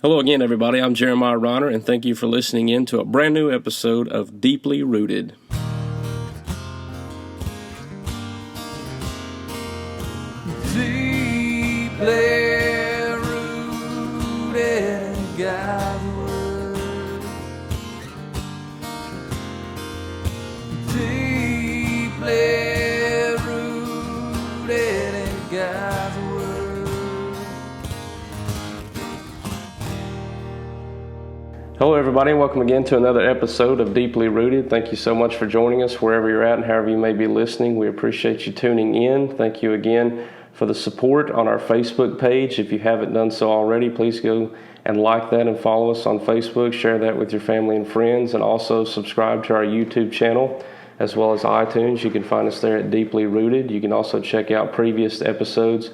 Hello again, everybody. I'm Jeremiah Ronner, and thank you for listening in to a brand new episode of Deeply Rooted. Deeply rooted in God's Word. Deeply rooted in God's Word. Hello, everybody, and welcome again to another episode of Deeply Rooted. Thank you so much for joining us wherever you're at and however you may be listening. We appreciate you tuning in. Thank you again for the support on our Facebook page. If you haven't done so already, please go and like that and follow us on Facebook. Share that with your family and friends, and also subscribe to our YouTube channel as well as iTunes. You can find us there at Deeply Rooted. You can also check out previous episodes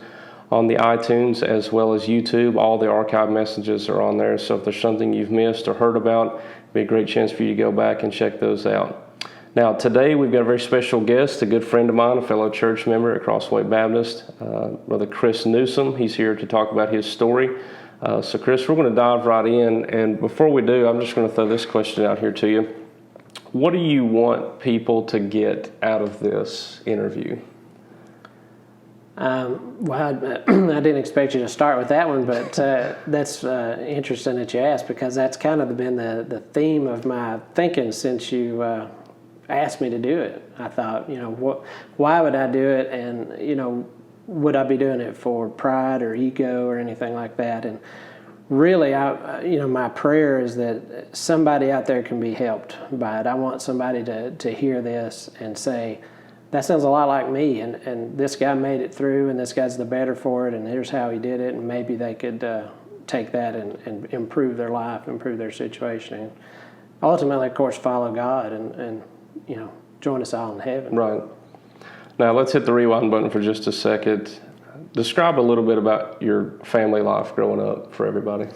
on the iTunes as well as YouTube. All the archive messages are on there, so if there's something you've missed or heard about, it'd be a great chance for you to go back and check those out. Now, today we've got a very special guest, a good friend of mine, a fellow church member at Crossway Baptist, Brother Chris Newsome. He's here to talk about his story. So Chris, we're going to dive right in, and before we do, I'm just going to throw this question out here to you. What do you want people to get out of this interview? Well, I didn't expect you to start with that one, but that's interesting that you asked, because that's kind of been the theme of my thinking since you asked me to do it. I thought, why would I do it, and would I be doing it for pride or ego or anything like that? And really, my prayer is that somebody out there can be helped by it. I want somebody to hear this and say, that sounds a lot like me, and this guy made it through, and this guy's the better for it, and here's how he did it, and maybe they could take that and improve their life, improve their situation, and ultimately, of course, follow God and join us all in heaven. Right. Now, let's hit the rewind button for just a second. Describe a little bit about your family life growing up for everybody.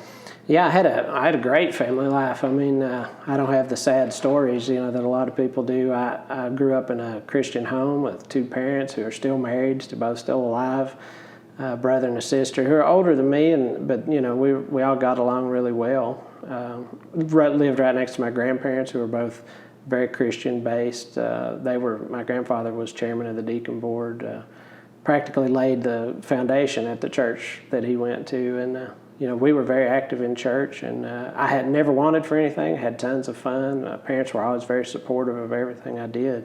Yeah, I had a great family life. I mean, I don't have the sad stories, that a lot of people do. I grew up in a Christian home with two parents who are still married, both still alive, a brother and a sister who are older than me, but we all got along really well. Lived right next to my grandparents, who were both very Christian based. My grandfather was chairman of the deacon board, practically laid the foundation at the church that he went to, and we were very active in church, and I had never wanted for anything, had tons of fun. My parents were always very supportive of everything I did.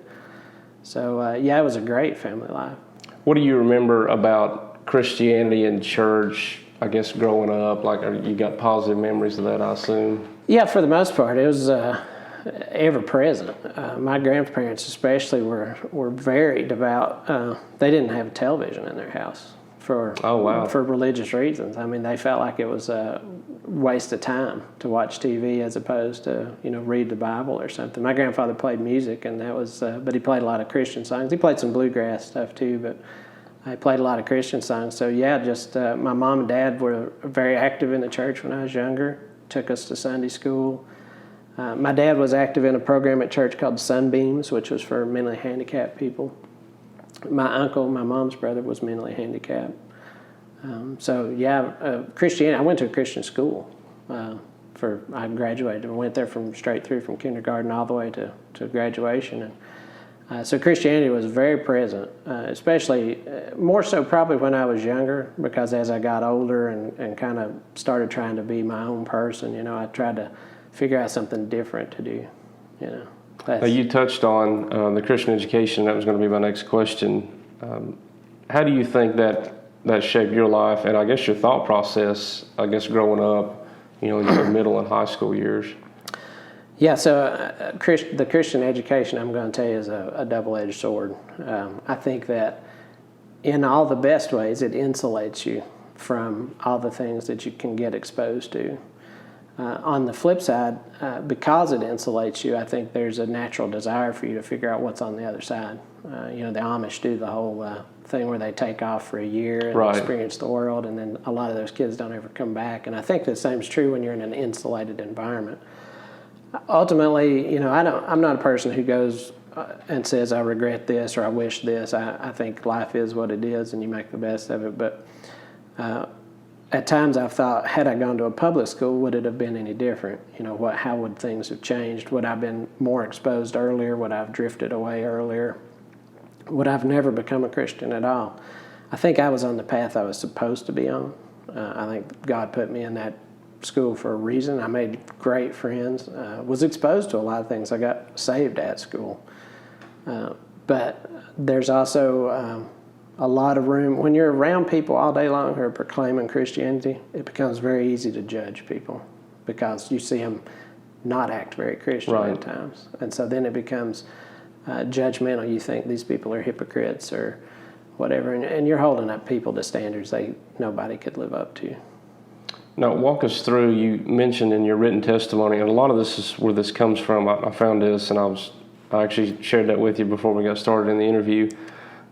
So, it was a great family life. What do you remember about Christianity and church, I guess, growing up? Like, you got positive memories of that, I assume? Yeah, for the most part. It was ever present. My grandparents especially were very devout. They didn't have a television in their house for religious reasons. I mean, they felt like it was a waste of time to watch TV as opposed to read the Bible or something. My grandfather played music, and that was but he played a lot of Christian songs. He played some bluegrass stuff too, but I played a lot of Christian songs. So my mom and dad were very active in the church when I was younger. Took us to Sunday school. My dad was active in a program at church called Sunbeams, which was for mentally handicapped people. My uncle, my mom's brother, was mentally handicapped. Christianity. I went to a Christian school. I graduated and went there straight through from kindergarten all the way to graduation. And so Christianity was very present, especially more so probably when I was younger, because as I got older and kind of started trying to be my own person, I tried to figure out something different to do, Now, you touched on the Christian education. That was going to be my next question. How do you think that shaped your life and I guess your thought process, I guess, growing up, in your middle and high school years? Yeah, so the Christian education, I'm going to tell you, is a double-edged sword. I think that in all the best ways, it insulates you from all the things that you can get exposed to. On the flip side, because it insulates you, I think there's a natural desire for you to figure out what's on the other side. The Amish do the whole thing where they take off for a year and experience the world, and then a lot of those kids don't ever come back. And I think the same is true when you're in an insulated environment. Ultimately, I'm not a person who goes and says, I regret this or I wish this. I think life is what it is, and you make the best of it. But at times I've thought, had I gone to a public school, would it have been any different? How would things have changed? Would I have been more exposed earlier? Would I have drifted away earlier? Would I have never become a Christian at all? I think I was on the path I was supposed to be on. I think God put me in that school for a reason. I made great friends, was exposed to a lot of things. I got saved at school. But there's also a lot of room. When you're around people all day long who are proclaiming Christianity, it becomes very easy to judge people because you see them not act very Christian at times. And so then it becomes judgmental. You think these people are hypocrites or whatever, and you're holding up people to standards nobody could live up to. Now, walk us through, you mentioned in your written testimony, and a lot of this is where this comes from. I found this, and I actually shared that with you before we got started in the interview,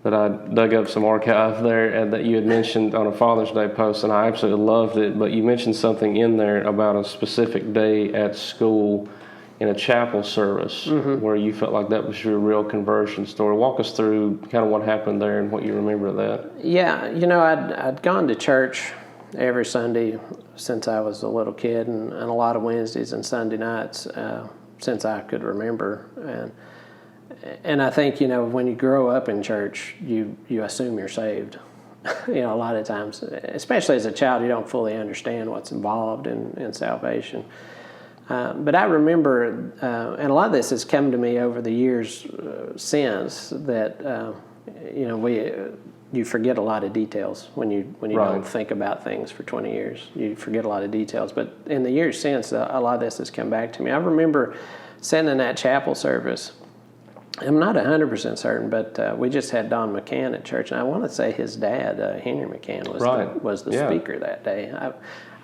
that I dug up some archive there and that you had mentioned on a Father's Day post, and I absolutely loved it. But you mentioned something in there about a specific day at school in a chapel service where you felt like that was your real conversion story. Walk us through kind of what happened there and what you remember of that. Yeah, I'd gone to church every Sunday since I was a little kid, and a lot of Wednesdays and Sunday nights since I could remember. And I think, when you grow up in church, you assume you're saved. A lot of times, especially as a child, you don't fully understand what's involved in salvation. But I remember, and a lot of this has come to me over the years since, that, you forget a lot of details when you don't think about things for 20 years. You forget a lot of details. But in the years since, a lot of this has come back to me. I remember sitting in that chapel service. I'm not 100% certain, but we just had Don McCann at church, and I want to say his dad, Henry McCann, was the speaker that day.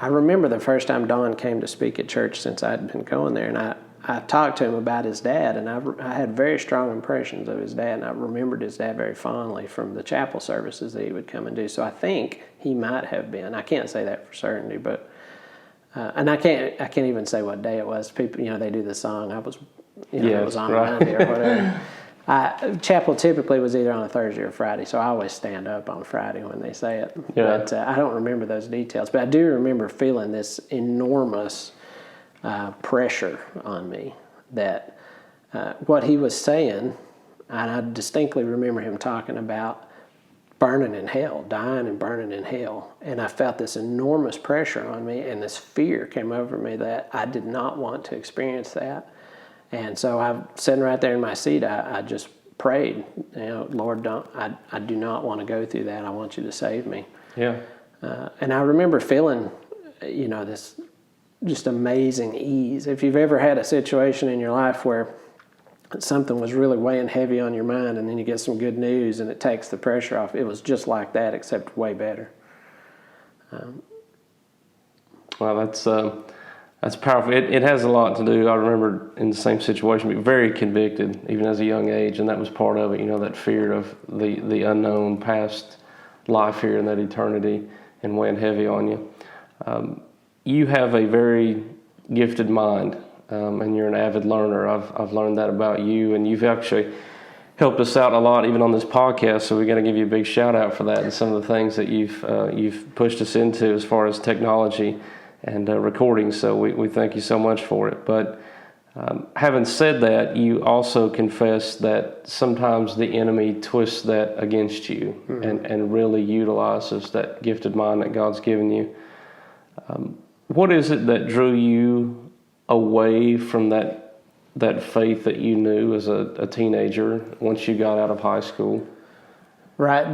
I remember the first time Don came to speak at church since I'd been going there, and I talked to him about his dad, and I had very strong impressions of his dad, and I remembered his dad very fondly from the chapel services that he would come and do. So I think he might have been. I can't say that for certainty, but and I can't even say what day it was. People, they do the song. It was on a Monday or whatever. Chapel typically was either on a Thursday or Friday, so I always stand up on Friday when they say it. Yeah. But I don't remember those details. But I do remember feeling this enormous pressure on me that what he was saying, and I distinctly remember him talking about burning in hell, dying and burning in hell. And I felt this enormous pressure on me, and this fear came over me that I did not want to experience that. And so I'm sitting right there in my seat. I just prayed, Lord, I do not want to go through that. I want you to save me. Yeah. And I remember feeling, this just amazing ease. If you've ever had a situation in your life where something was really weighing heavy on your mind, and then you get some good news and it takes the pressure off, it was just like that, except way better. Well, that's powerful. It has a lot to do. I remember in the same situation, being very convicted, even as a young age, and that was part of it. That fear of the unknown past life here in that eternity and weighing heavy on you. You have a very gifted mind, and you're an avid learner. I've learned that about you, and you've actually helped us out a lot, even on this podcast. So we got to give you a big shout out for that and some of the things that you've pushed us into as far as technology and recording, so we thank you so much for it. But having said that, you also confess that sometimes the enemy twists that against you and really utilizes that gifted mind that God's given you. What is it that drew you away from that faith that you knew as a teenager once you got out of high school? Right.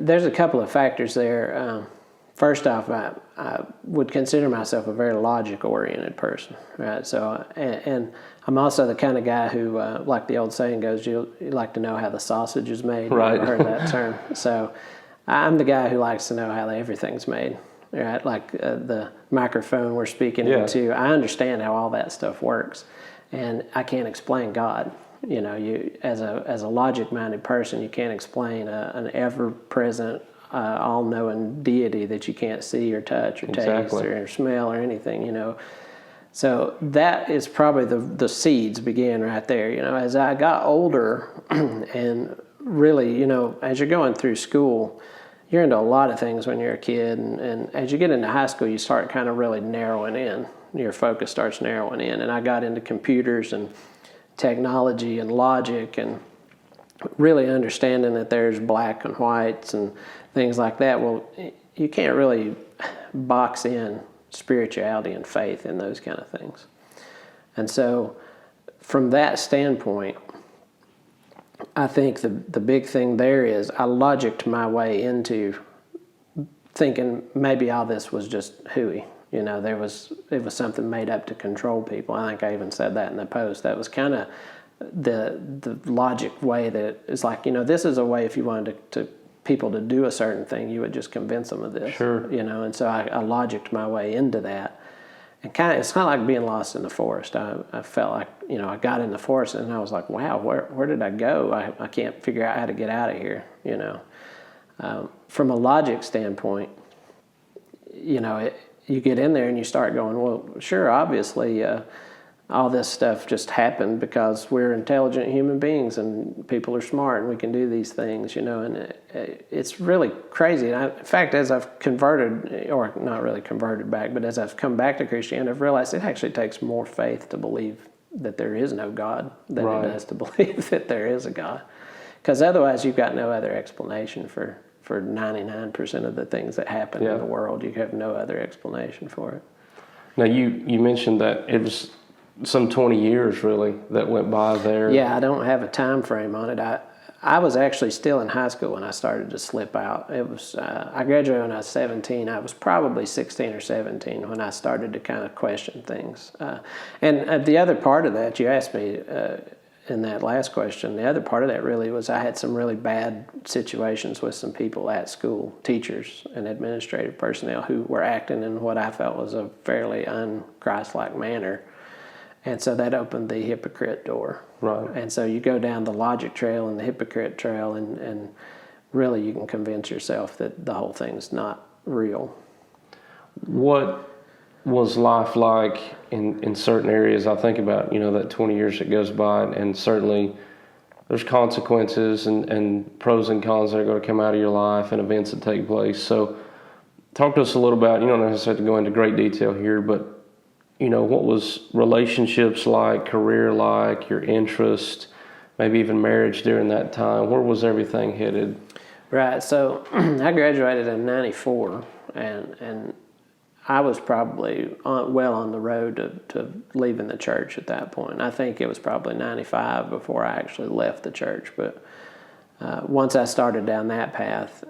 There's a couple of factors there. First off, I would consider myself a very logic-oriented person, right? So, and I'm also the kind of guy who, like the old saying goes, you like to know how the sausage is made. Right. I've heard that term. So, I'm the guy who likes to know how everything's made, right? Like the microphone we're speaking into. I understand how all that stuff works, and I can't explain God. You as a logic-minded person, you can't explain an ever-present, all-knowing deity that you can't see or touch or taste or smell or anything, So that is probably the seeds began right there. As I got older and really, as you're going through school, you're into a lot of things when you're a kid, and as you get into high school, you start kind of really narrowing in. Your focus starts narrowing in, and I got into computers and technology and logic and really understanding that there's black and whites and things like that. Well, you can't really box in spirituality and faith in those kind of things. And so from that standpoint, I think the big thing there is I logicked my way into thinking maybe all this was just hooey. You know, it was something made up to control people. I think I even said that in the post. That was kind of the logic way that it's like, you know, this is a way if you wanted to people to do a certain thing, you would just convince them of this. Sure. You know, and so I logicked my way into that. And it's kind of like being lost in the forest. I felt like, you know, I got in the forest and I was like, wow, where did I go? I can't figure out how to get out of here, you know. From a logic standpoint, you know, you get in there and you start going, well, sure, obviously all this stuff just happened because we're intelligent human beings and people are smart and we can do these things, you know, and it's really crazy. And in fact, as I've converted, or not really converted back, but as I've come back to Christianity, I've realized it actually takes more faith to believe that there is no God than Right. it does to believe that there is a God. Because otherwise you've got no other explanation for 99% of the things that happen in the world. You have no other explanation for it. Now, you mentioned that it was some 20 years, really, that went by there. Yeah, I don't have a time frame on it. I was actually still in high school when I started to slip out. It was I graduated when I was 17. I was probably 16 or 17 when I started to kind of question things. And the other part of that, you asked me in that last question, the other part of that really was I had some really bad situations with some people at school, teachers and administrative personnel who were acting in what I felt was a fairly un-Christ-like manner. And so that opened the hypocrite door. Right. And so you go down the logic trail and the hypocrite trail, and really you can convince yourself that the whole thing's not real. What was life like in certain areas? I think about, you know, that 20 years that goes by, and certainly there's consequences and pros and cons that are going to come out of your life and events that take place. So talk to us a little about, you don't necessarily have to go into great detail here, but you know, what was relationships like, career like, your interest, maybe even marriage during that time? Where was everything headed? Right. So I graduated in '94, and I was probably well on the road to leaving the church at that point. I think it was probably '95 before I actually left the church. But once I started down that path,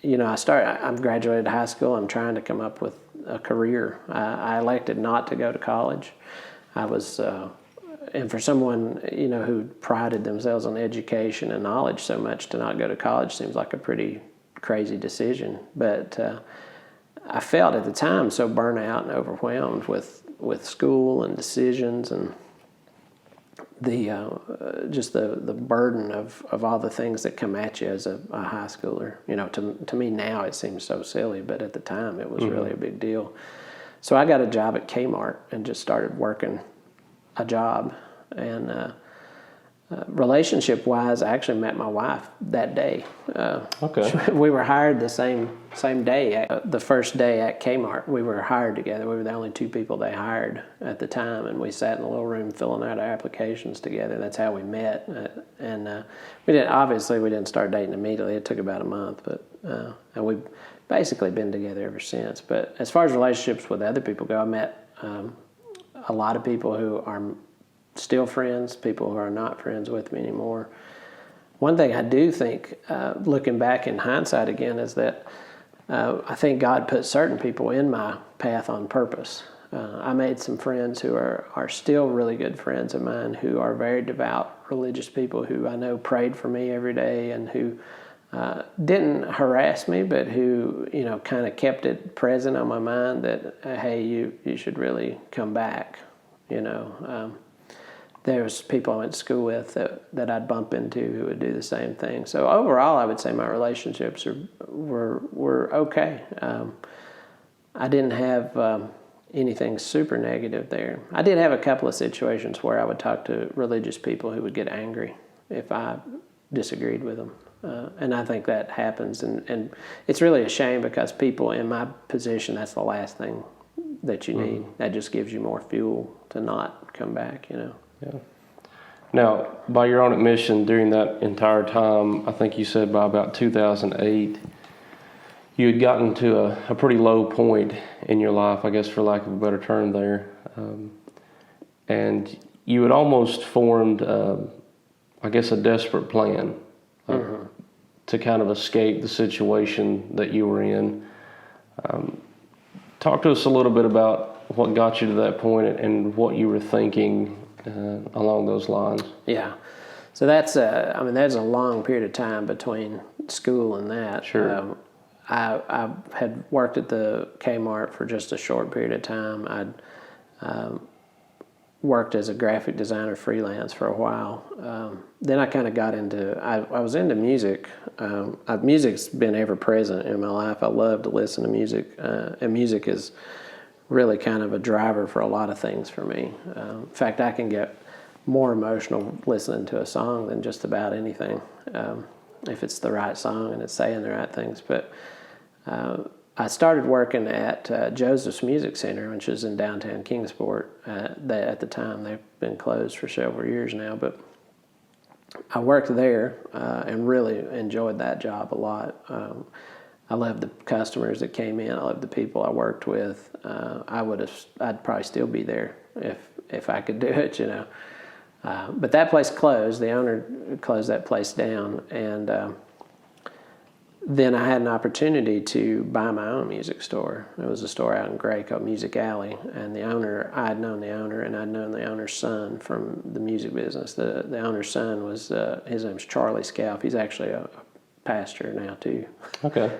you know, I graduated high school. I'm trying to come up with a career. I elected not to go to college. I was, and for someone, you know, who prided themselves on education and knowledge so much, to not go to college seems like a pretty crazy decision. But I felt at the time so burnt out and overwhelmed with school and decisions and just the burden of all the things that come at you as a high schooler. You know, to me now it seems so silly, but at the time it was really a big deal. So I got a job at Kmart and just started working a job. And relationship-wise, I actually met my wife that day. Okay. We were hired the same day. The first day at Kmart, we were hired together. We were the only two people they hired at the time, and we sat in a little room filling out our applications together. That's how we met. And we didn't start dating immediately. It took about a month, but and we've basically been together ever since. But as far as relationships with other people go, I met a lot of people who are still friends, people who are not friends with me anymore. One thing I do think, looking back in hindsight again, is that I think God put certain people in my path on purpose. I made some friends who are still really good friends of mine, who are very devout religious people who I know prayed for me every day and who didn't harass me, but who, you know, kind of kept it present on my mind that, hey, you should really come back, you know. There's people I went to school with that I'd bump into who would do the same thing. So overall, I would say my relationships were okay. I didn't have anything super negative there. I did have a couple of situations where I would talk to religious people who would get angry if I disagreed with them. And I think that happens, and it's really a shame because people in my position, that's the last thing that you need. That just gives you more fuel to not come back, Yeah. Now, by your own admission, during that entire time, I think you said by about 2008, you had gotten to a pretty low point in your life, I guess, for lack of a better term there. And you had almost formed, I guess, a desperate plan to kind of escape the situation that you were in. Talk to us a little bit about what got you to that point and what you were thinking along those lines. Yeah. So that's there's a long period of time between school and that. Sure. I had worked at the Kmart for just a short period of time. I'd worked as a graphic designer freelance for a while. Then I kind of got into, I was into music. Music's been ever present in my life. I love to listen to music, and music is really kind of a driver for a lot of things for me. In fact, I can get more emotional listening to a song than just about anything, if it's the right song and it's saying the right things. But I started working at Joseph's Music Center, which is in downtown Kingsport. At the time, they've been closed for several years now, but I worked there and really enjoyed that job a lot. I loved the customers that came in. I loved the people I worked with. I'd probably still be there if I could do it, you know. But that place closed. The owner closed that place down, and then I had an opportunity to buy my own music store. There was a store out in Gray called Music Alley, and I had known the owner, and I'd known the owner's son from the music business. The owner's son was, his name's Charlie Scalf. He's actually a pastor now too. Okay.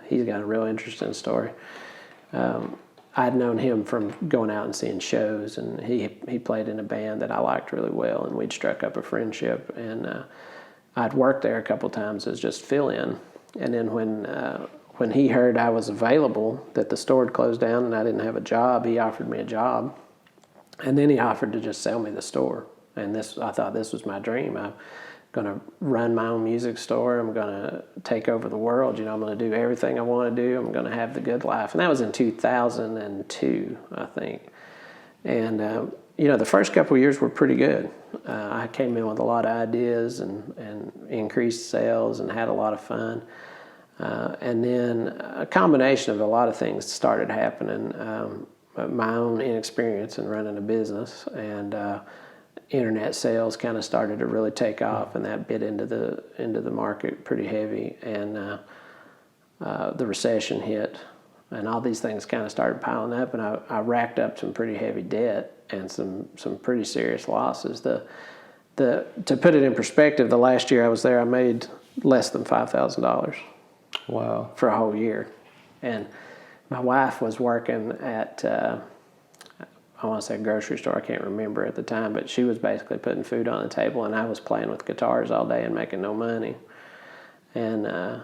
He's got a real interesting story. I'd known him from going out and seeing shows, and he played in a band that I liked really well, and we'd struck up a friendship. And I'd worked there a couple times as just fill-in. And then when he heard I was available, that the store had closed down and I didn't have a job, he offered me a job. And then he offered to just sell me the store. And I thought this was my dream. I'm going to run my own music store. I'm going to take over the world. You know, I'm going to do everything I want to do. I'm going to have the good life. And that was in 2002, I think. And, the first couple of years were pretty good. I came in with a lot of ideas and increased sales and had a lot of fun. And then a combination of a lot of things started happening. My own inexperience in running a business and internet sales kind of started to really take off, and that bit into the market pretty heavy. And the recession hit, and all these things kind of started piling up, and I racked up some pretty heavy debt and some pretty serious losses. To put it in perspective, the last year I was there, I made less than $5,000. Wow. For a whole year. And my wife was working at, I want to say a grocery store, I can't remember at the time, but she was basically putting food on the table, and I was playing with guitars all day and making no money. And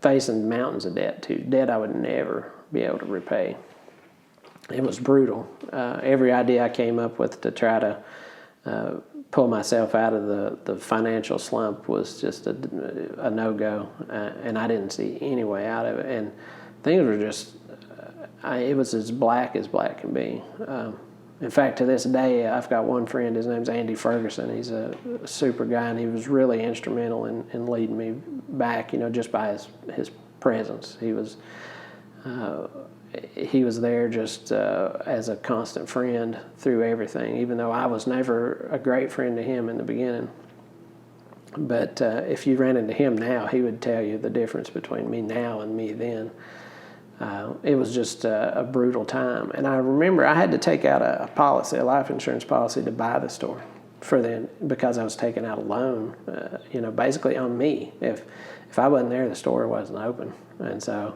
facing mountains of debt too, debt I would never be able to repay. It was brutal. Every idea I came up with to try to pull myself out of the financial slump was just a no-go, and I didn't see any way out of it. And things were just, it was as black can be. In fact, to this day, I've got one friend, his name's Andy Ferguson. He's a super guy, and he was really instrumental in leading me back, just by his presence. He was there just as a constant friend through everything, even though I was never a great friend to him in the beginning. But if you ran into him now, he would tell you the difference between me now and me then. It was just a brutal time. And I remember I had to take out a life insurance policy to buy the store because I was taking out a loan, basically on me. If I wasn't there, the store wasn't open. And so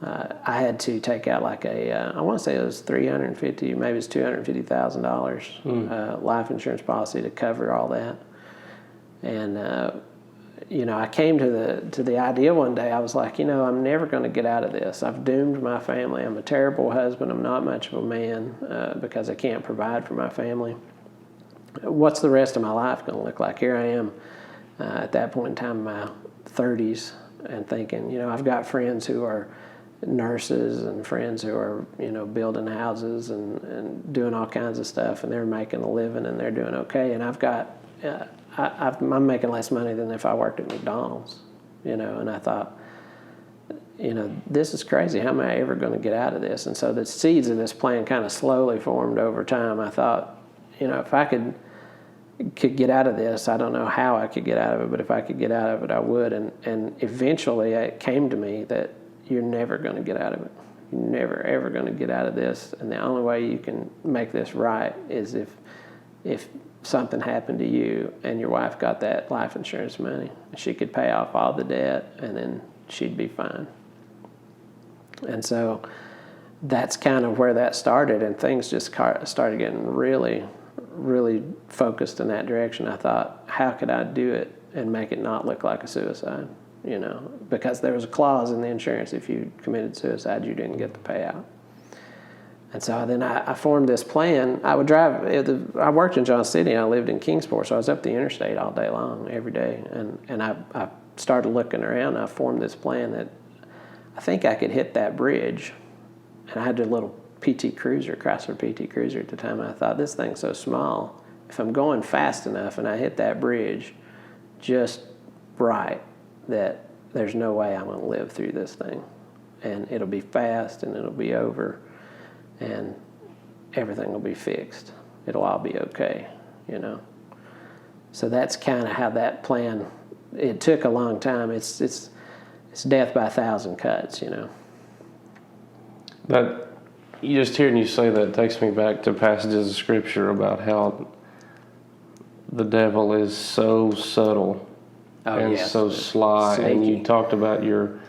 I had to take out I want to say it was $350,000, maybe it's $250,000 life insurance policy to cover all that. And I came to the idea one day. I was like, I'm never going to get out of this. I've doomed my family. I'm a terrible husband. I'm not much of a man because I can't provide for my family. What's the rest of my life going to look like? Here I am, at that point in time in my 30s, and thinking, I've got friends who are nurses and friends who are, building houses and doing all kinds of stuff, and they're making a living and they're doing okay. And I've got, I'm making less money than if I worked at McDonald's, and I thought, this is crazy. How am I ever going to get out of this? And so the seeds of this plan kind of slowly formed over time. I thought, if I could get out of this, I don't know how I could get out of it, but if I could get out of it, I would. And eventually it came to me that you're never going to get out of it. You're never, ever going to get out of this. And the only way you can make this right is if something happened to you and your wife got that life insurance money, she could pay off all the debt and then she'd be fine. And so that's kind of where that started, and things just started getting really, really focused in that direction. I thought, how could I do it and make it not look like a suicide? Because there was a clause in the insurance, if you committed suicide, you didn't get the payout. And so then I formed this plan. I would drive. I worked in Johnson City, and I lived in Kingsport, so I was up the interstate all day long, every day. And I started looking around. And I formed this plan that I think I could hit that bridge. And I had a little PT Cruiser, Chrysler PT Cruiser at the time. And I thought, this thing's so small. If I'm going fast enough and I hit that bridge just right, that there's no way I'm going to live through this thing. And it'll be fast and it'll be over and everything will be fixed. It'll all be okay, So that's kind of how that plan, it took a long time. It's death by 1,000 cuts, That, just hearing you say that takes me back to passages of Scripture about how the devil is so subtle so sly. Sneaky. And you talked about your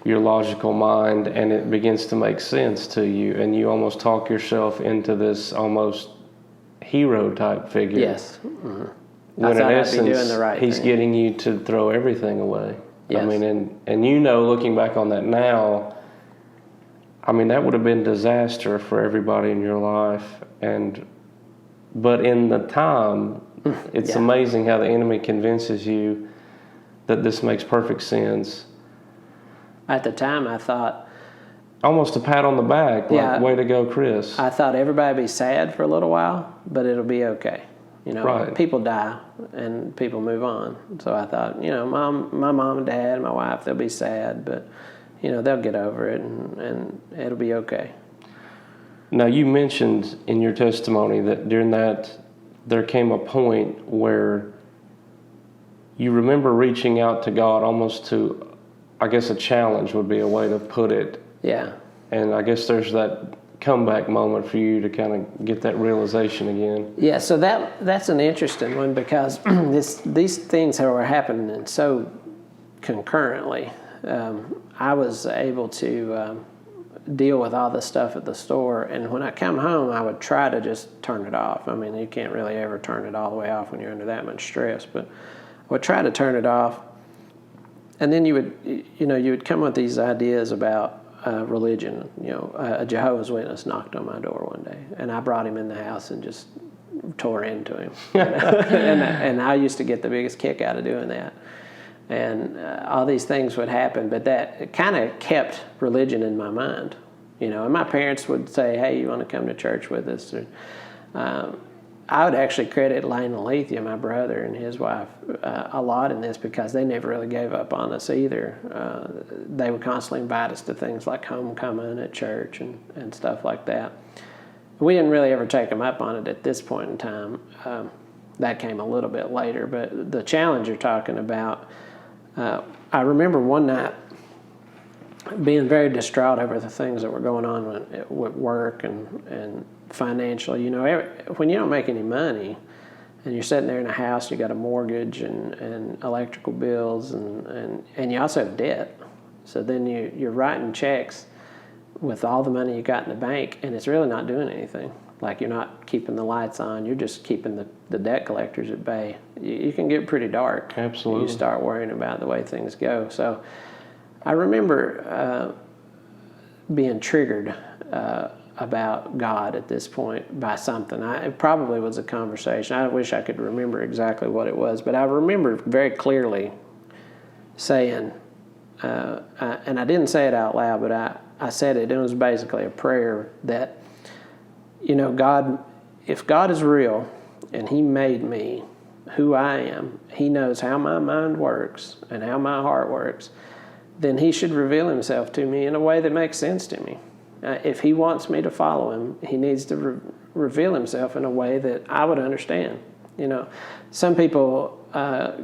logical mind, and it begins to make sense to you, and you almost talk yourself into this almost hero type figure. Yes. Mm-hmm. When in essence, I'd be doing the right he's thing. getting you to throw everything away. Yes. I mean, and looking back on that now, that would have been disaster for everybody in your life. But in the time, it's amazing how the enemy convinces you that this makes perfect sense. At the time, I thought... Almost a pat on the back, like, way to go, Chris. I thought everybody would be sad for a little while, but it'll be okay. Right. People die and people move on. So I thought, my mom and dad and my wife, they'll be sad, but, they'll get over it and it'll be okay. Now, you mentioned in your testimony that during that, there came a point where you remember reaching out to God almost to, I guess a challenge would be a way to put it. Yeah. And I guess there's that comeback moment for you to kind of get that realization again. Yeah, so that's an interesting one because these things were happening so concurrently. I was able to deal with all the stuff at the store, and when I come home, I would try to just turn it off. You can't really ever turn it all the way off when you're under that much stress, but I would try to turn it off. And then you would come with these ideas about religion. A Jehovah's Witness knocked on my door one day, and I brought him in the house and just tore into him. And I used to get the biggest kick out of doing that. And all these things would happen, but that kind of kept religion in my mind. And my parents would say, hey, you want to come to church with us? Or, I would actually credit Lane and Alethea, my brother and his wife, a lot in this because they never really gave up on us either. They would constantly invite us to things like homecoming at church and stuff like that. We didn't really ever take them up on it at this point in time. That came a little bit later, but the challenge you're talking about, I remember one night being very distraught over the things that were going on with work and financially. When you don't make any money and you're sitting there in a house, you got a mortgage and electrical bills and you also have debt. So then you're writing checks with all the money you got in the bank, and it's really not doing anything. Like, you're not keeping the lights on, you're just keeping the debt collectors at bay. You can get pretty dark. Absolutely. You start worrying about the way things go. So I remember being triggered about God at this point by something. It probably was a conversation. I wish I could remember exactly what it was, but I remember very clearly saying, and I didn't say it out loud, but I said it. It was basically a prayer that, God, if God is real and He made me who I am, He knows how my mind works and how my heart works, then He should reveal Himself to me in a way that makes sense to me. If He wants me to follow Him, He needs to reveal Himself in a way that I would understand. Some people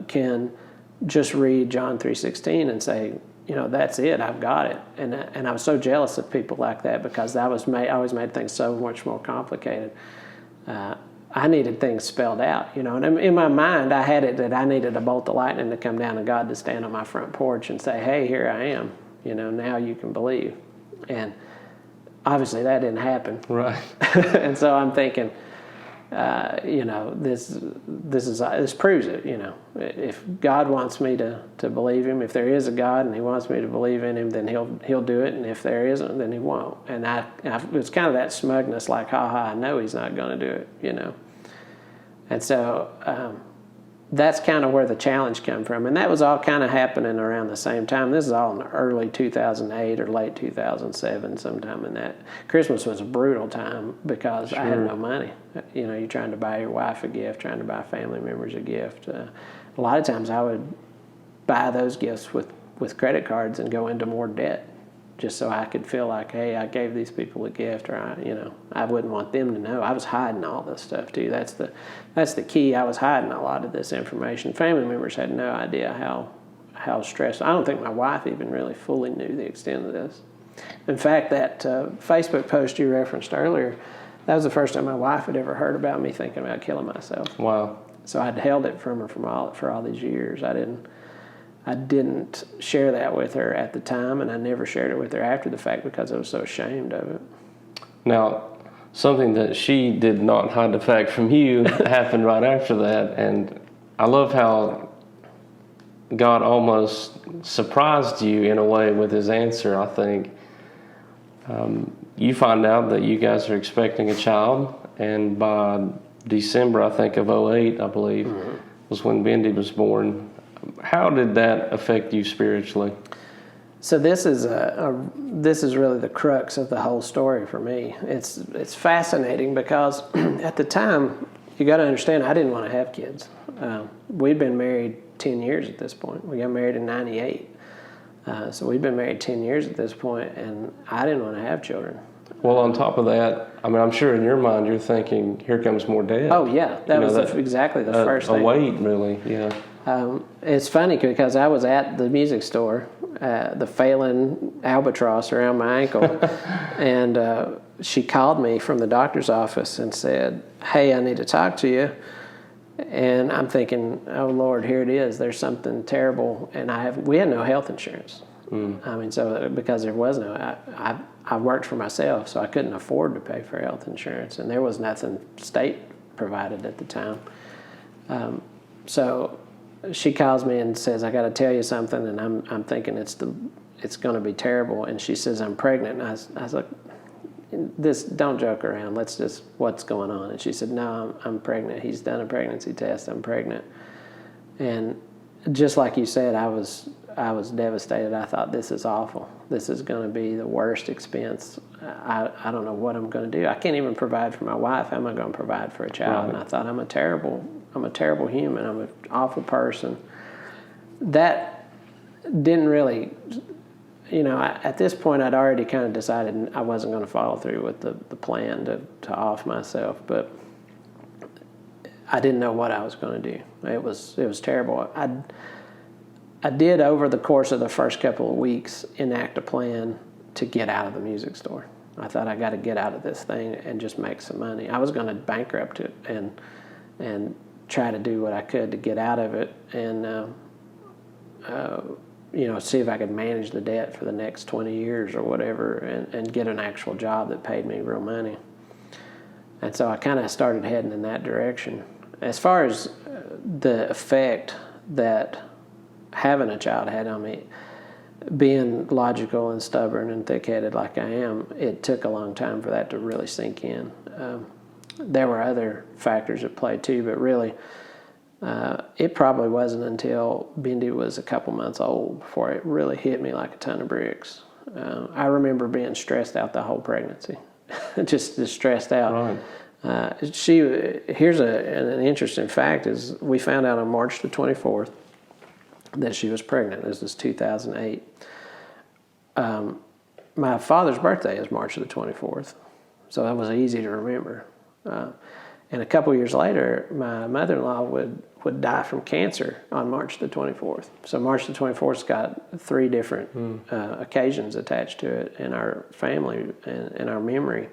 can just read John 3:16 and say, that's it, I've got it. And I was so jealous of people like that because I always made things so much more complicated. I needed things spelled out, and in my mind I had it that I needed a bolt of lightning to come down and God to stand on my front porch and say, hey, here I am, now you can believe. And obviously that didn't happen. Right. And so I'm thinking, this proves it. If God wants me to believe Him, if there is a God and He wants me to believe in Him, then He'll do it. And if there isn't, then He won't. And it's kind of that smugness, like, I know He's not going to do it. And so that's kind of where the challenge came from. And that was all kind of happening around the same time. This is all in early 2008 or late 2007, sometime in that. Christmas was a brutal time because I had no money. You're trying to buy your wife a gift, trying to buy family members a gift. A lot of times I would buy those gifts with credit cards and go into more debt just so I could feel like, hey, I gave these people a gift, or I wouldn't want them to know. I was hiding all this stuff too. That's the key. I was hiding a lot of this information. Family members had no idea how stressed. I don't think my wife even really fully knew the extent of this. In fact, that Facebook post you referenced earlier, that was the first time my wife had ever heard about me thinking about killing myself. Wow. So I'd held it from her for all these years. I didn't share that with her at the time, and I never shared it with her after the fact because I was so ashamed of it. Now, something that she did not hide the fact from you happened right after that, and I love how God almost surprised you in a way with His answer, I think. You find out that you guys are expecting a child, and by December, I think, of 08, I believe, was when Bendy was born. How did that affect you spiritually? So this is really the crux of the whole story for me. It's fascinating because at the time, you got to understand, I didn't want to have kids. We'd been married 10 years at this point. We got married in 98. So we'd been married 10 years at this point, and I didn't want to have children. Well, on top of that, I'm sure in your mind you're thinking, here comes more debt. Oh, yeah. That was exactly the first thing. A weight, really, yeah. It's funny because I was at the music store, the failing albatross around my ankle, and she called me from the doctor's office and said, hey, I need to talk to you. And I'm thinking, oh, Lord, here it is. There's something terrible. And we had no health insurance. So because there was no, I worked for myself, so I couldn't afford to pay for health insurance. And there was nothing state provided at the time. So she calls me and says, I got to tell you something. And I'm thinking it's going to be terrible. And she says, I'm pregnant. And I was like, don't joke around. What's going on? And she said, no, I'm pregnant. He's done a pregnancy test. I'm pregnant. And just like you said, I was devastated. I thought, this is awful. This is going to be the worst expense. I don't know what I'm going to do. I can't even provide for my wife. How am I going to provide for a child? Right. And I thought, I'm a terrible human. I'm an awful person. That didn't really, at this point I'd already kind of decided I wasn't going to follow through with the plan to off myself, but I didn't know what I was going to do. It was terrible. I did, over the course of the first couple of weeks, enact a plan to get out of the music store. I thought, I got to get out of this thing and just make some money. I was going to bankrupt it and try to do what I could to get out of it and see if I could manage the debt for the next 20 years or whatever and get an actual job that paid me real money. And so I kind of started heading in that direction. As far as the effect that having a child had on me, being logical and stubborn and thick-headed like I am, it took a long time for that to really sink in. There were other factors at play too, but really, it probably wasn't until Bindi was a couple months old before it really hit me like a ton of bricks. I remember being stressed out the whole pregnancy, just stressed out. Right. Here's an interesting fact: is we found out on March the 24th that she was pregnant. This is 2008. My father's birthday is March the 24th, so that was easy to remember. And a couple years later, my mother-in-law would die from cancer on March the 24th. So March the 24th's got 3 different occasions attached to it in our family and in our memory.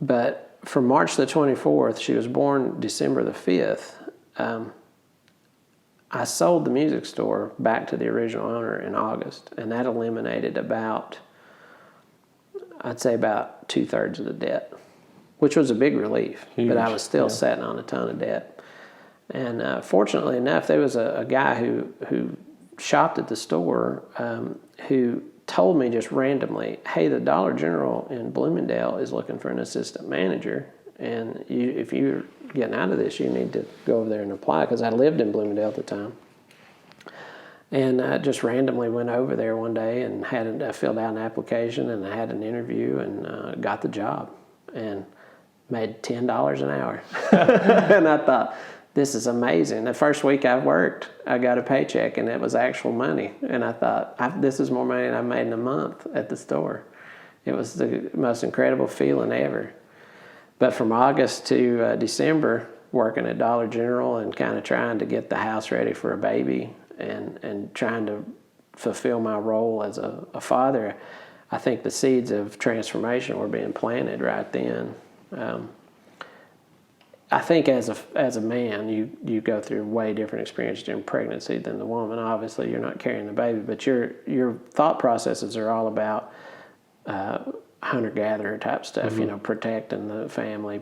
But from March the 24th, she was born December the 5th, I sold the music store back to the original owner in August, and that eliminated I'd say about 2/3 of the debt, which was a big relief. Huge. But I was still sitting on a ton of debt. And fortunately enough, there was a guy who shopped at the store who told me just randomly, hey, the Dollar General in Bloomingdale is looking for an assistant manager, and if you're getting out of this, you need to go over there and apply, because I lived in Bloomingdale at the time. And I just randomly went over there one day and filled out an application, and I had an interview and got the job and made $10 an hour. And I thought, this is amazing. The first week I worked, I got a paycheck, and it was actual money. And I thought, this is more money than I made in a month at the store. It was the most incredible feeling ever. But from August to December, working at Dollar General and kind of trying to get the house ready for a baby and trying to fulfill my role as a father, I think the seeds of transformation were being planted right then. I think as a man, you go through way different experience during pregnancy than the woman. Obviously, you're not carrying the baby, but your thought processes are all about hunter-gatherer type stuff. Mm-hmm. Protecting the family,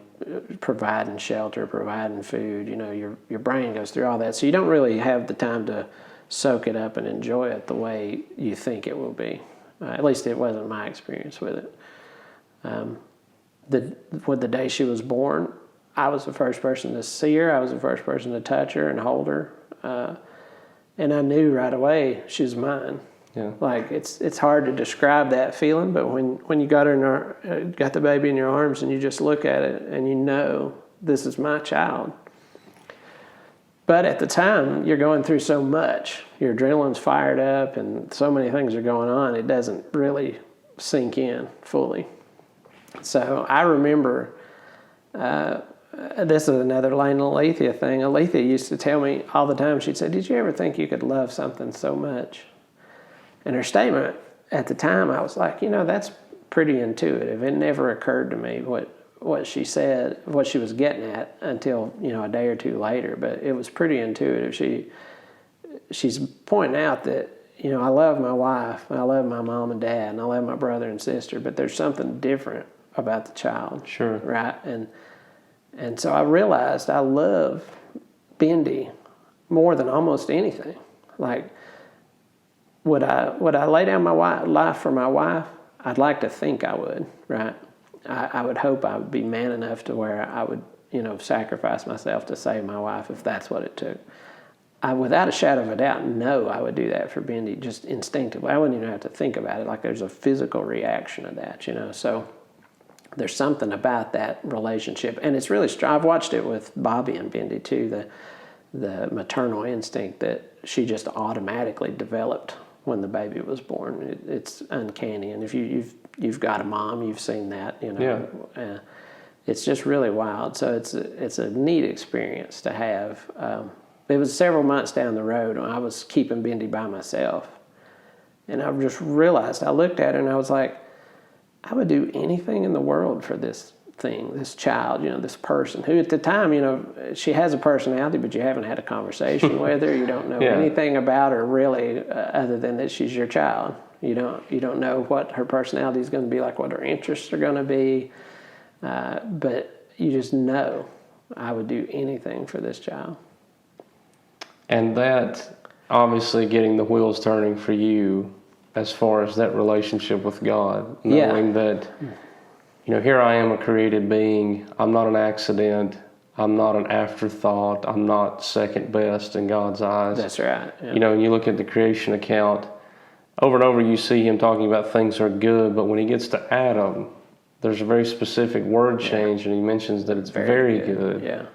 providing shelter, providing food. Your brain goes through all that, so you don't really have the time to soak it up and enjoy it the way you think it will be. At least it wasn't my experience with it. The day she was born, I was the first person to see her. I was the first person to touch her and hold her. And I knew right away she was mine. Yeah. Like, it's hard to describe that feeling, but when you got her got the baby in your arms and you just look at it and you know, this is my child. But at the time, you're going through so much. Your adrenaline's fired up and so many things are going on, it doesn't really sink in fully. So I remember... this is another Lane Alethea thing. Alethea used to tell me all the time, she'd say, did you ever think you could love something so much? And her statement at the time, I was like, that's pretty intuitive. It never occurred to me what she said, what she was getting at until, a day or two later. But it was pretty intuitive. She's pointing out that, I love my wife, I love my mom and dad, and I love my brother and sister, but there's something different about the child. Sure. Right? And so I realized I love Bindi more than almost anything. Like, would I lay down my life for my wife? I'd like to think I would, right? I would hope I would be man enough to where I would, sacrifice myself to save my wife if that's what it took. I, without a shadow of a doubt, know I would do that for Bindi just instinctively. I wouldn't even have to think about it. Like, there's a physical reaction to that, So there's something about that relationship, and it's really I've watched it with Bobby and Bindi too. The maternal instinct that she just automatically developed when the baby was born. It's uncanny, and if you've got a mom, you've seen that. Yeah. It's just really wild. So it's a neat experience to have. It was several months down the road when I was keeping Bindi by myself, and I just realized, I looked at her and I was like, I would do anything in the world for this thing, this child, this person who at the time, she has a personality, but you haven't had a conversation with her. You don't know anything about her really, other than that she's your child. You don't know what her personality is going to be like, what her interests are going to be, but you just know I would do anything for this child. And that obviously getting the wheels turning for you as far as that relationship with God, knowing that, here I am, a created being. I'm not an accident. I'm not an afterthought. I'm not second best in God's eyes. That's right. Yeah. And you look at the creation account, over and over you see him talking about things are good, but when he gets to Adam, there's a very specific word change, and he mentions that it's very good. Yeah.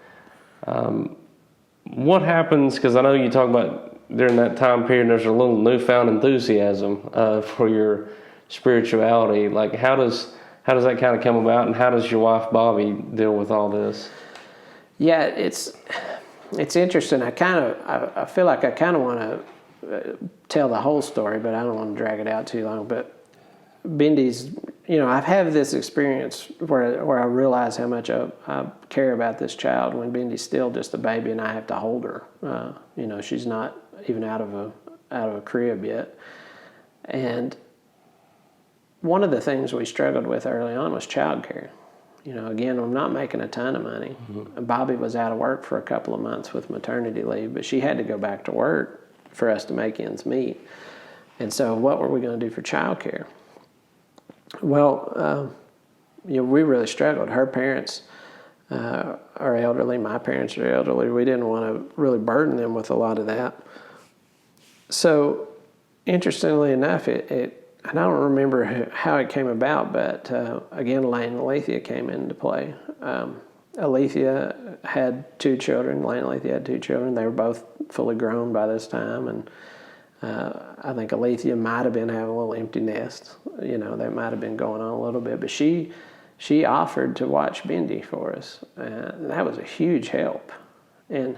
What happens, because I know you talk about during that time period, there's a little newfound enthusiasm for your spirituality. Like, how does that kind of come about, and how does your wife Bobby deal with all this? Yeah, it's interesting. I feel like I kind of want to tell the whole story, but I don't want to drag it out too long. But Bendy's, I've had this experience where I realize how much I care about this child when Bendy's still just a baby and I have to hold her. She's not even out of a crib yet. And one of the things we struggled with early on was childcare. Again, I'm not making a ton of money. Mm-hmm. Bobby was out of work for a couple of months with maternity leave, but she had to go back to work for us to make ends meet. And so what were we going to do for childcare? Well, we really struggled. Her parents are elderly. My parents are elderly. We didn't want to really burden them with a lot of that. So, interestingly enough, and I don't remember how it came about, but again, Lane and Alethea came into play. Alethea had 2 children. Lane and Alethea had 2 children. They were both fully grown by this time, and I think Alethea might have been having a little empty nest. That might have been going on a little bit, but she offered to watch Bendy for us, and that was a huge help. And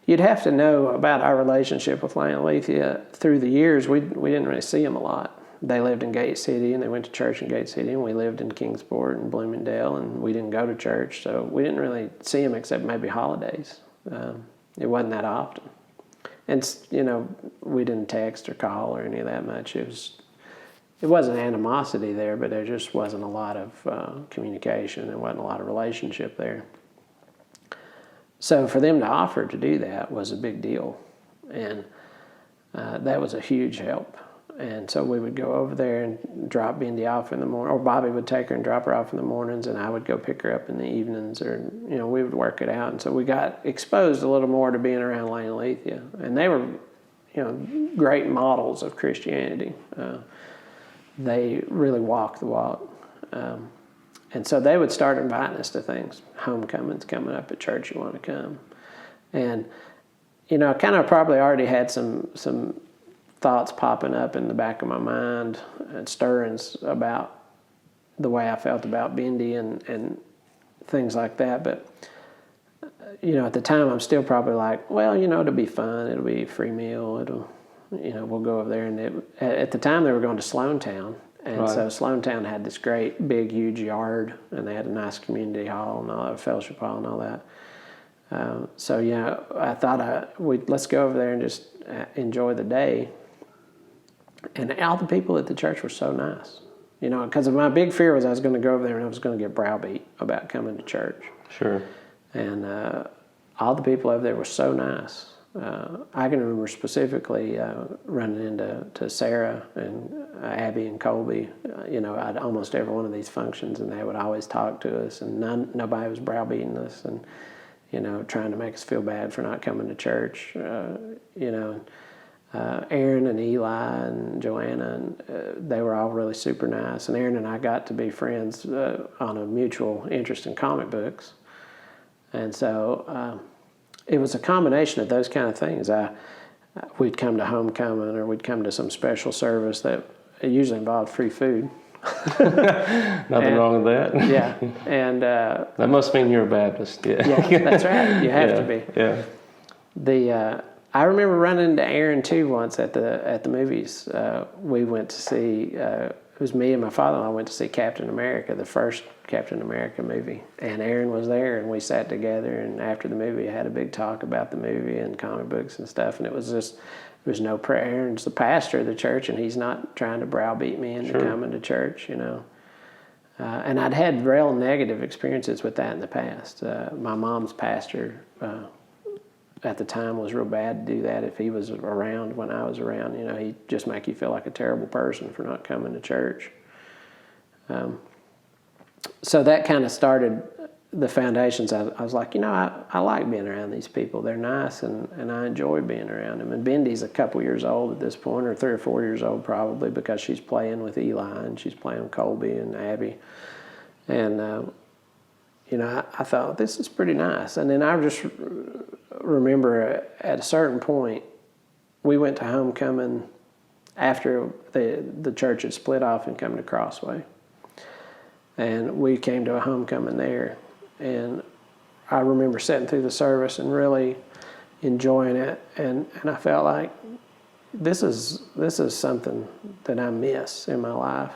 you'd have to know about our relationship with Lane and Alethea. Through the years, we didn't really see them a lot. They lived in Gate City, and they went to church in Gate City, and we lived in Kingsport and Bloomingdale, and we didn't go to church, so we didn't really see them except maybe holidays. It wasn't that often. And, we didn't text or call or any of that much. It wasn't animosity there, but there just wasn't a lot of communication. There wasn't a lot of relationship there. So for them to offer to do that was a big deal, and that was a huge help. And so we would go over there and drop Bendy off in the morning, or Bobby would take her and drop her off in the mornings, and I would go pick her up in the evenings, or, we would work it out. And so we got exposed a little more to being around Lane and Alethea. And they were, great models of Christianity. They really walked the walk. And so they would start inviting us to things. Homecoming's coming up at church, you want to come. And, I kind of probably already had some thoughts popping up in the back of my mind and stirrings about the way I felt about Bendy and things like that. But, at the time I'm still probably like, well, it'll be fun. It'll be a free meal. We'll go over there. And at the time they were going to Sloantown. And right. So Sloantown had this great, big, huge yard, and they had a nice community hall and all that, fellowship hall and all that. I thought let's go over there and just enjoy the day. And all the people at the church were so nice, because my big fear was I was going to go over there and I was going to get browbeat about coming to church. Sure. And all the people over there were so nice. I can remember specifically running into Sarah and Abby and Colby, at almost every one of these functions, and they would always talk to us, and nobody was browbeating us and, trying to make us feel bad for not coming to church, Aaron and Eli and Joanna, and they were all really super nice. And Aaron and I got to be friends on a mutual interest in comic books. And so it was a combination of those kind of things. We'd come to homecoming, or we'd come to some special service that usually involved free food. Nothing wrong with that. Yeah. And that must mean you're a Baptist. Yeah, yeah, that's right. You have to be. Yeah. I remember running into Aaron too once at the movies. We went to see. It was me and my father-in-law went to see Captain America, the first Captain America movie, and Aaron was there, and we sat together. And after the movie, I had a big talk about the movie and comic books and stuff. And it was just, there was no prayer. Aaron's the pastor of the church, and he's not trying to browbeat me into coming to church, And I'd had real negative experiences with that in the past. My mom's pastor at the time was real bad to do that if he was around when I was around. He'd just make you feel like a terrible person for not coming to church. So that kind of started the foundations. I was like, I like being around these people. They're nice, and I enjoy being around them. And Bendy's a couple years old at this point, or 3 or 4 years old probably, because she's playing with Eli, and she's playing with Colby and Abby. And, I thought, this is pretty nice. And then I just remember at a certain point, we went to homecoming after the church had split off and come to Crossway. And we came to a homecoming there. And I remember sitting through the service and really enjoying it. And I felt like this is something that I miss in my life.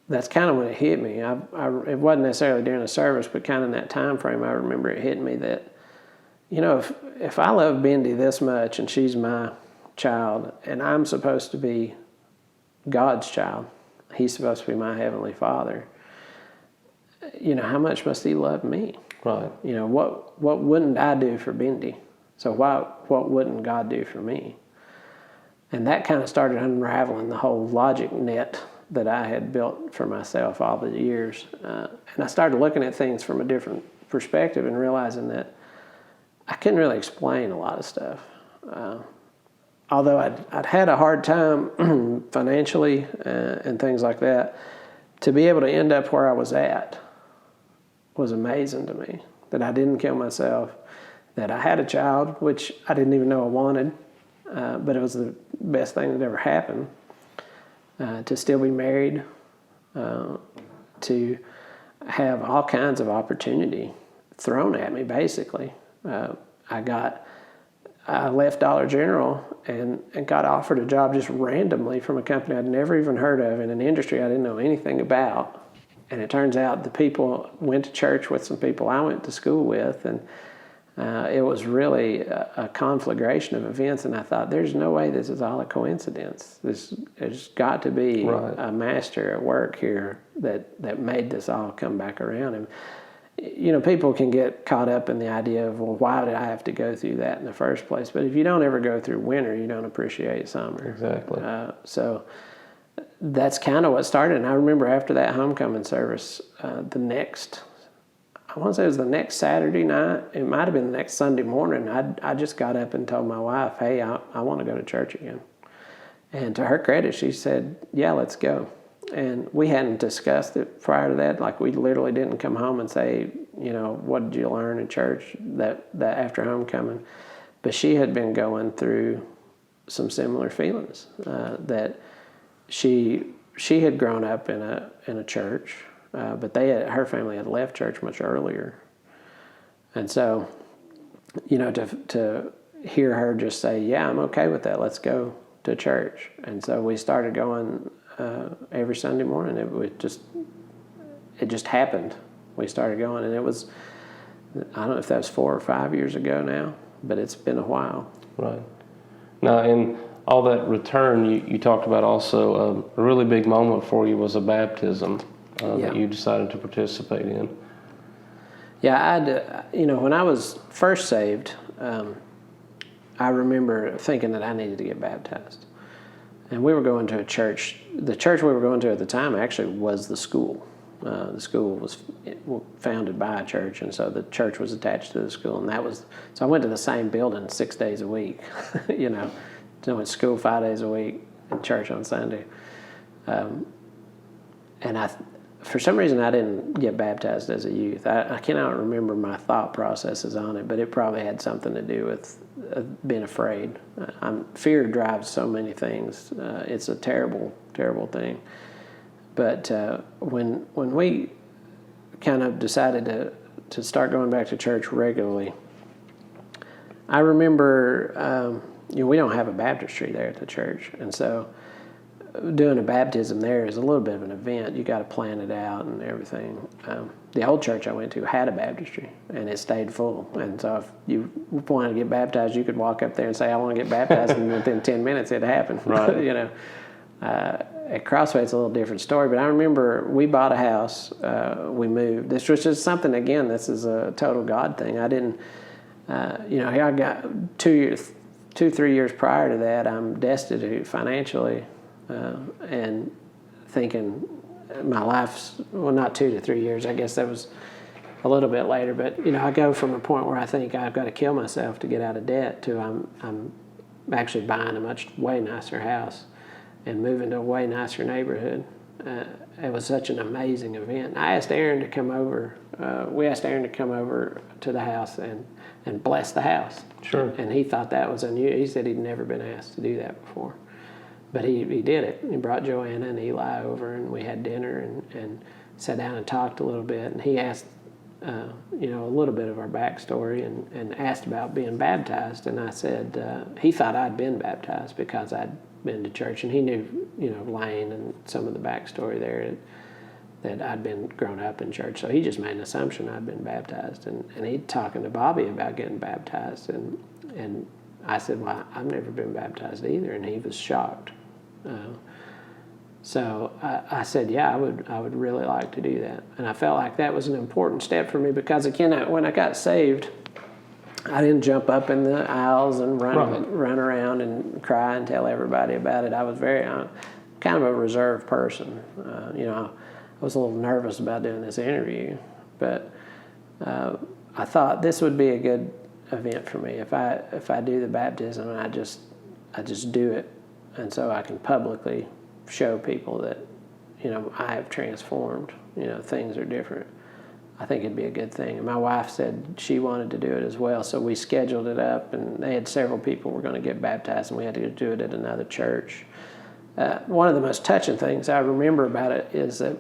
That's kind of when it hit me. It wasn't necessarily during the service, but kind of in that time frame, I remember it hitting me that, if I love Bendy this much and she's my child, and I'm supposed to be God's child, he's supposed to be my Heavenly Father, how much must he love me? Right. What wouldn't I do for Bendy? So what wouldn't God do for me? And that kind of started unraveling the whole logic net that I had built for myself all the years. And I started looking at things from a different perspective and realizing that I couldn't really explain a lot of stuff. Although I'd had a hard time financially and things like that, to be able to end up where I was at was amazing to me. That I didn't kill myself, that I had a child, which I didn't even know I wanted, but it was the best thing that ever happened. To still be married, to have all kinds of opportunity thrown at me, basically. I left Dollar General and got offered a job just randomly from a company I'd never even heard of in an industry I didn't know anything about. And it turns out the people went to church with some people I went to school with, and it was really a conflagration of events. And I thought, there's no way this is all a coincidence. There's got to be a master at work here that made this all come back around. And people can get caught up in the idea of, well, why did I have to go through that in the first place? But if you don't ever go through winter, you don't appreciate summer. Exactly. So that's kind of what started. And I remember after that homecoming service, I want to say it was the next Saturday night. It might have been the next Sunday morning. I just got up and told my wife, hey, I want to go to church again. And to her credit, she said, yeah, let's go. And we hadn't discussed it prior to that. Like, we literally didn't come home and say, what did you learn in church that after homecoming? But she had been going through some similar feelings, that she had grown up in a church, but her family had left church much earlier. And so, to hear her just say, yeah, I'm okay with that, let's go to church. And so we started going every Sunday morning. It just happened. We started going, and it was, I don't know if that was 4 or 5 years ago now, but it's been a while. Right. Now, in all that return, you talked about also a really big moment for you was a baptism that you decided to participate in. Yeah, when I was first saved, I remember thinking that I needed to get baptized. And we were going to a church. The church we were going to at the time actually was the school. The school was founded by a church, and so the church was attached to the school. And so I went to the same building 6 days a week, So I went to school 5 days a week and church on Sunday. And for some reason, I didn't get baptized as a youth. I cannot remember my thought processes on it, but it probably had something to do with being afraid. Fear drives so many things. It's a terrible, terrible thing. But when we kind of decided to start going back to church regularly, I remember, we don't have a baptistry there at the church, and so doing a baptism there is a little bit of an event. You got to plan it out and everything. The old church I went to had a baptistry, and it stayed full. And so if you wanted to get baptized, you could walk up there and say, I want to get baptized, and within 10 minutes it happened. Right. At Crossway, it's a little different story, but I remember we bought a house, we moved. This was just something, again, this is a total God thing. I didn't, here I got 3 years prior to that, I'm destitute financially, and thinking my life's, well, not 2 to 3 years, I guess that was a little bit later, but, I go from a point where I think I've got to kill myself to get out of debt to I'm actually buying a way nicer house and moving to a way nicer neighborhood. It was such an amazing event. I asked Aaron to come over. We asked Aaron to come over to the house and bless the house. Sure. And he thought that was unusual. He said he'd never been asked to do that before. But he did it. He brought Joanna and Eli over, and we had dinner and sat down and talked a little bit. And he asked, a little bit of our backstory and asked about being baptized. And I said, he thought I'd been baptized because I'd been to church, and he knew, Lane and some of the backstory there, that I'd been grown up in church. So he just made an assumption I'd been baptized, and he'd talking to Bobby about getting baptized, and I said, well, I've never been baptized either, and he was shocked. So I said, yeah, I would really like to do that, and I felt like that was an important step for me because, again, when I got saved, I didn't jump up in the aisles and run around and cry and tell everybody about it. I was kind of a reserved person. I was a little nervous about doing this interview, but I thought this would be a good event for me if I do the baptism and I just do it, and so I can publicly show people that I have transformed. Things are different. I think it'd be a good thing. And my wife said she wanted to do it as well, so we scheduled it up, and they had several people were going to get baptized, and we had to do it at another church. One of the most touching things I remember about it is that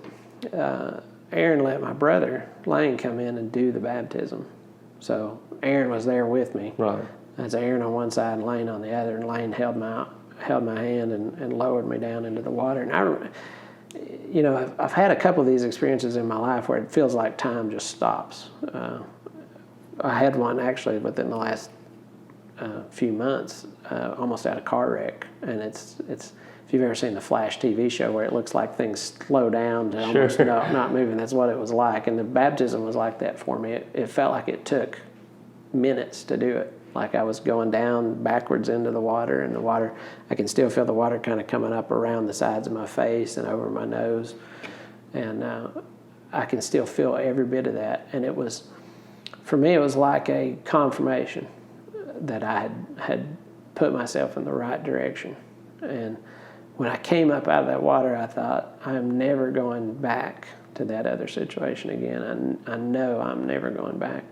Aaron let my brother, Lane, come in and do the baptism. So Aaron was there with me. Right. That's Aaron on one side and Lane on the other, and Lane held my hand and lowered me down into the water. And I've had a couple of these experiences in my life where it feels like time just stops. I had one actually within the last few months, almost had a car wreck, and it's if you've ever seen the Flash TV show where it looks like things slow down to almost not moving, that's what it was like. And the baptism was like that for me. It felt like it took minutes to do it. Like I was going down backwards into the water, and the water, I can still feel the water kind of coming up around the sides of my face and over my nose. And I can still feel every bit of that. And for me, it was like a confirmation that I had put myself in the right direction. And when I came up out of that water, I thought, I'm never going back to that other situation again. I know I'm never going back.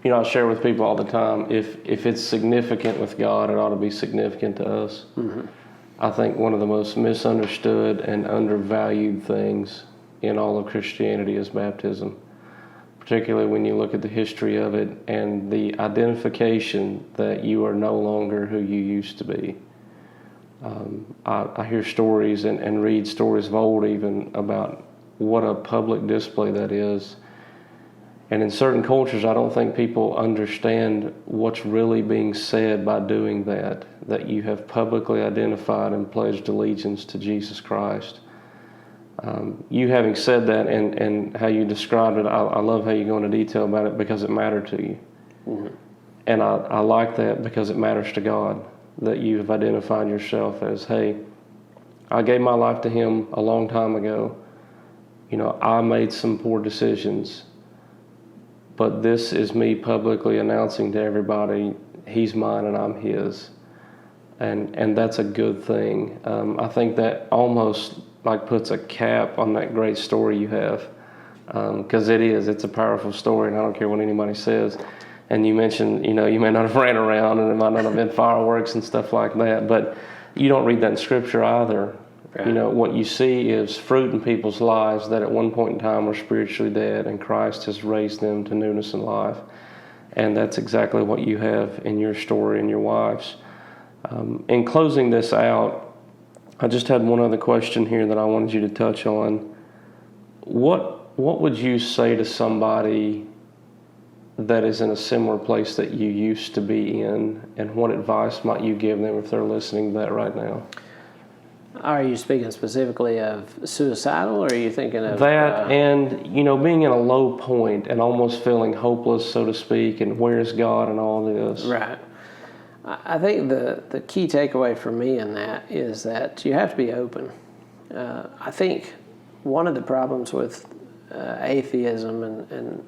I share with people all the time, if it's significant with God, it ought to be significant to us. Mm-hmm. I think one of the most misunderstood and undervalued things in all of Christianity is baptism, particularly when you look at the history of it and the identification that you are no longer who you used to be. I hear stories and read stories of old even about what a public display that is. And in certain cultures, I don't think people understand what's really being said by doing that you have publicly identified and pledged allegiance to Jesus Christ. You having said that and how you described it, I love how you go into detail about it because it mattered to you. Mm-hmm. And I like that because it matters to God, that you have identified yourself as, hey, I gave my life to Him a long time ago. I made some poor decisions. But this is me publicly announcing to everybody, He's mine and I'm His. And that's a good thing. I think that almost like puts a cap on that great story you have. Because it's a powerful story, and I don't care what anybody says. And you mentioned, you may not have ran around, and it might not have been fireworks and stuff like that, but you don't read that in Scripture either. Right. What you see is fruit in people's lives that at one point in time were spiritually dead, and Christ has raised them to newness in life. And that's exactly what you have in your story and your wife's. In closing this out, I just had one other question here that I wanted you to touch on. What would you say to somebody that is in a similar place that you used to be in, and what advice might you give them if they're listening to that right now? Are you speaking specifically of suicidal, or are you thinking of That and, being in a low point and almost feeling hopeless, so to speak, and where's God and all this? Right. I think the key takeaway for me in that is that you have to be open. I think one of the problems with atheism and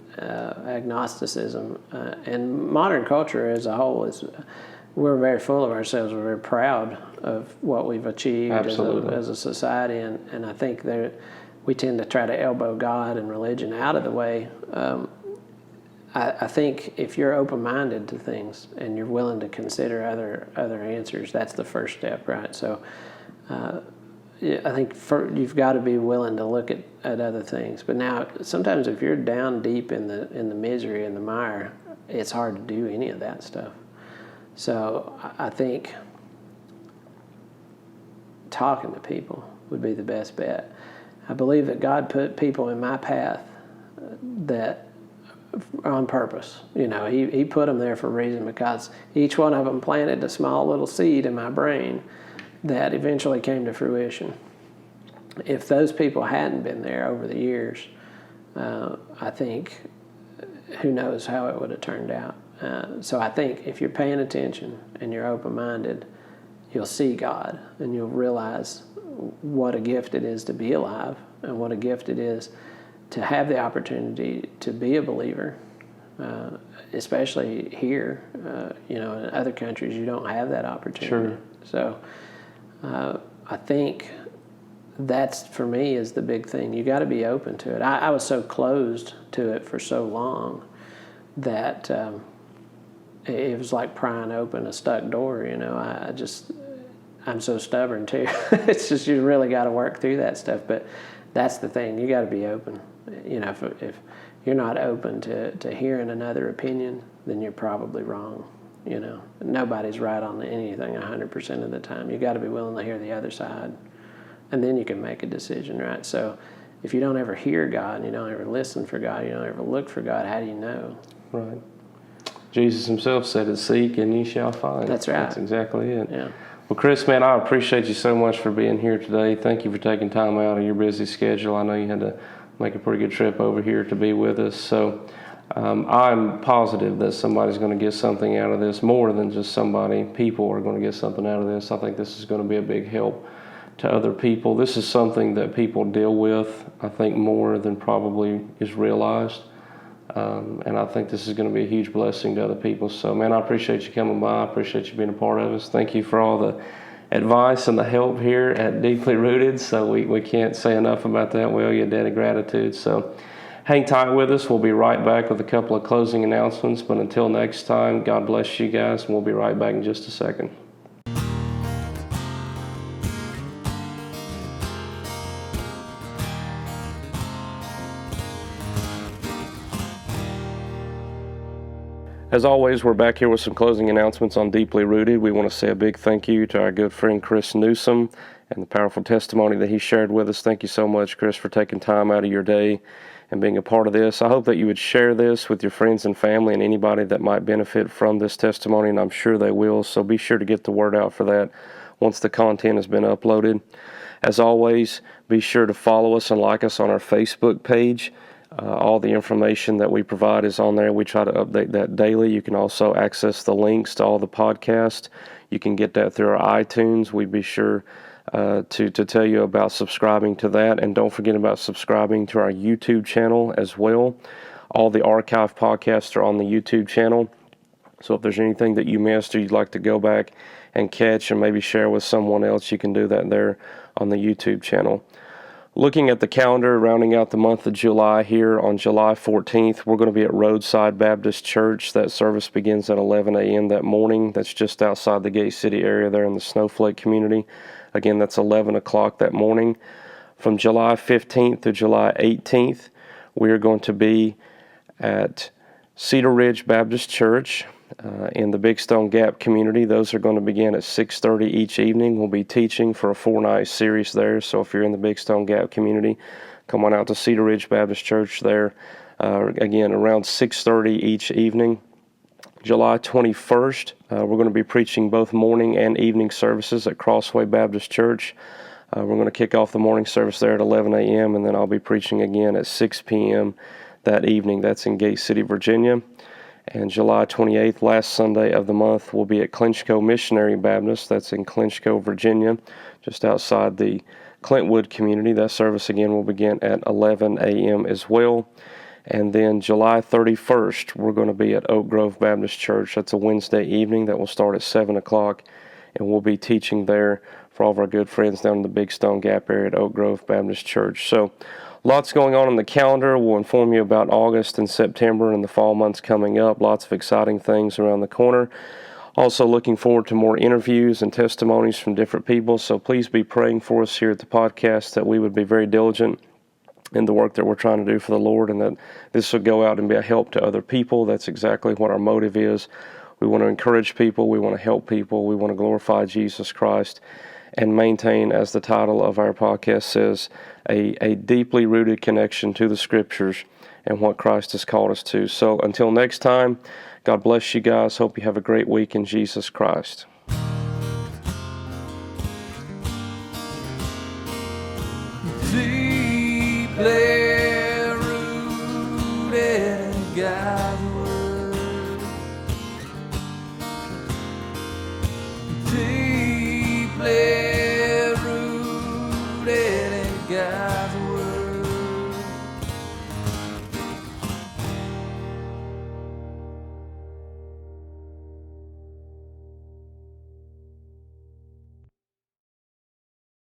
agnosticism and modern culture as a whole is we're very full of ourselves. We're very proud of what we've achieved as a society, and I think we tend to try to elbow God and religion out of the way. I think if you're open-minded to things and you're willing to consider other answers, that's the first step, right? So I think you've got to be willing to look at other things. But now, sometimes if you're down deep in the misery and the mire, it's hard to do any of that stuff. So I think talking to people would be the best bet. I believe that God put people in my path that on purpose. He put them there for a reason, because each one of them planted a small little seed in my brain that eventually came to fruition. If those people hadn't been there over the years, I think who knows how it would have turned out. So I think if you're paying attention and you're open-minded, you'll see God and you'll realize what a gift it is to be alive and what a gift it is to have the opportunity to be a believer, especially here. In other countries, you don't have that opportunity. Sure. So I think that's, for me, is the big thing. You got to be open to it. I was so closed to it for so long that it was like prying open a stuck door. I'm so stubborn too. It's just, you really got to work through that stuff. But that's the thing. You got to be open. If you're not open to hearing another opinion, then you're probably wrong. Nobody's right on anything 100% of the time. You got to be willing to hear the other side, and then you can make a decision, right? So if you don't ever hear God, and you don't ever listen for God, you don't ever look for God, how do you know? Right. Jesus himself said it, seek and ye shall find. That's right. That's exactly it. Yeah. Well, Chris, man, I appreciate you so much for being here today. Thank you for taking time out of your busy schedule. I know you had to make a pretty good trip over here to be with us. So I'm positive that somebody's going to get something out of this, more than just people are going to get something out of this. I think this is going to be a big help to other people. This is something that people deal with, I think, more than probably is realized. And I think this is going to be a huge blessing to other people. So, man, I appreciate you coming by. I appreciate you being a part of us. Thank you for all the advice and the help here at Deeply Rooted. So we can't say enough about that. We owe you a debt of gratitude. So hang tight with us. We'll be right back with a couple of closing announcements. But until next time, God bless you guys, and we'll be right back in just a second. As always, we're back here with some closing announcements on Deeply Rooted. We want to say a big thank you to our good friend Chris Newsome and the powerful testimony that he shared with us. Thank you so much, Chris, for taking time out of your day and being a part of this. I hope that you would share this with your friends and family and anybody that might benefit from this testimony, and I'm sure they will. So be sure to get the word out for that once the content has been uploaded. As always, be sure to follow us and like us on our Facebook page. All the information that we provide is on there. We try to update that daily. You can also access the links to all the podcasts. You can get that through our iTunes. We'd be sure to tell you about subscribing to that. And don't forget about subscribing to our YouTube channel as well. All the archive podcasts are on the YouTube channel. So if there's anything that you missed or you'd like to go back and catch and maybe share with someone else, you can do that there on the YouTube channel. Looking at the calendar, rounding out the month of July here, on July 14th, we're going to be at Roadside Baptist Church. That service begins at 11 a.m. that morning. That's just outside the Gate City area there in the Snowflake community. Again, that's 11 o'clock that morning. From July 15th to July 18th, we are going to be at Cedar Ridge Baptist Church in the Big Stone Gap community. Those are going to begin at 6:30 each evening. We'll be teaching for a 4-night series there. So if you're in the Big Stone Gap community, come on out to Cedar Ridge Baptist Church there. Again, around 6:30 each evening. July 21st, we're going to be preaching both morning and evening services at Crossway Baptist Church. We're going to kick off the morning service there at 11 a.m., and then I'll be preaching again at 6 p.m. that evening. That's in Gate City, Virginia. And July 28th, last Sunday of the month, we'll be at Clinchco Missionary Baptist. That's in Clinchco, Virginia, just outside the Clintwood community. That service again will begin at 11 a.m. as well. And then July 31st, we're going to be at Oak Grove Baptist Church. That's a Wednesday evening that will start at 7 o'clock, and we'll be teaching there for all of our good friends down in the Big Stone Gap area at Oak Grove Baptist Church. So lots going on the calendar. We'll inform you about August and September and the fall months coming up. Lots of exciting things around the corner. Also looking forward to more interviews and testimonies from different people. So please be praying for us here at the podcast that we would be very diligent in the work that we're trying to do for the Lord, and that this will go out and be a help to other people. That's exactly what our motive is. We want to encourage people. We want to help people. We want to glorify Jesus Christ and maintain, as the title of our podcast says, a deeply rooted connection to the Scriptures and what Christ has called us to. So until next time, God bless you guys. Hope you have a great week in Jesus Christ. Deeply rooted in God's Word. Deeply rooted in God.